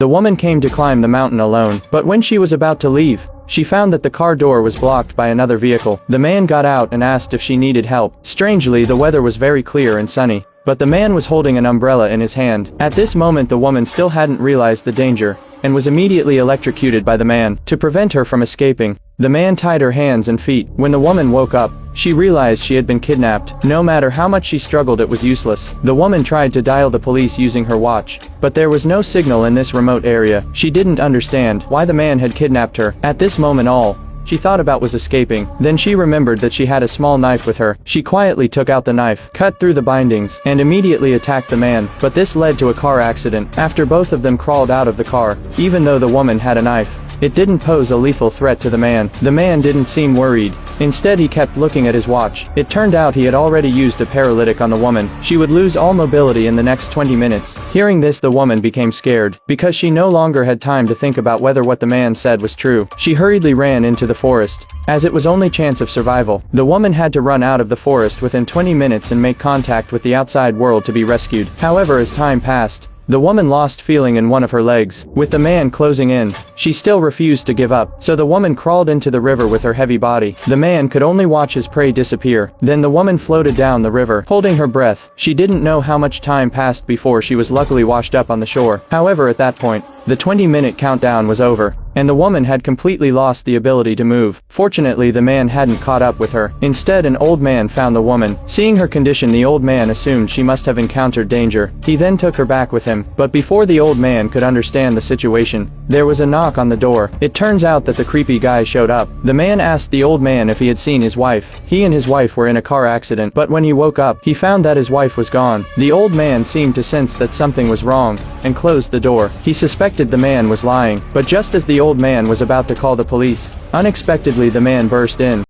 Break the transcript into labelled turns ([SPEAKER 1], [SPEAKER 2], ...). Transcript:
[SPEAKER 1] The woman came to climb the mountain alone, but when she was about to leave, she found that the car door was blocked by another vehicle. The man got out and asked if she needed help. Strangely, the weather was very clear and sunny, but the man was holding an umbrella in his hand. At this moment, the woman still hadn't realized the danger, and was immediately electrocuted by the man. To prevent her from escaping, the man tied her hands and feet. When the woman woke up, she realized she had been kidnapped. No matter how much she struggled, it was useless. The woman tried to dial the police using her watch, but there was no signal in this remote area. She didn't understand why the man had kidnapped her. At this moment, all she thought about was escaping. Then she remembered that she had a small knife with her. She quietly took out the knife, cut through the bindings, and immediately attacked the man. But this led to a car accident. After both of them crawled out of the car, even though the woman had a knife, it didn't pose a lethal threat to the man. The man didn't seem worried. Instead, he kept looking at his watch. It turned out he had already used a paralytic on the woman. She would lose all mobility in the next 20 minutes. Hearing this, the woman became scared. Because she no longer had time to think about whether what the man said was true, she hurriedly ran into the forest. As it was only chance of survival, the woman had to run out of the forest within 20 minutes and make contact with the outside world to be rescued. However, as time passed, the woman lost feeling in one of her legs. With the man closing in, she still refused to give up, so the woman crawled into the river with her heavy body. The man could only watch his prey disappear. Then the woman floated down the river, holding her breath. She didn't know how much time passed before she was luckily washed up on the shore. However, at that point, the 20-minute countdown was over, and the woman had completely lost the ability to move. Fortunately, the man hadn't caught up with her. Instead, an old man found the woman. Seeing her condition, the old man assumed she must have encountered danger. He then took her back with him, but before the old man could understand the situation, there was a knock on the door. It turns out that the creepy guy showed up. The man asked the old man if he had seen his wife. He and his wife were in a car accident, but when he woke up, he found that his wife was gone. The old man seemed to sense that something was wrong, and closed the door. He suspected the man was lying, but just as the old man was about to call the police, unexpectedly the man burst in.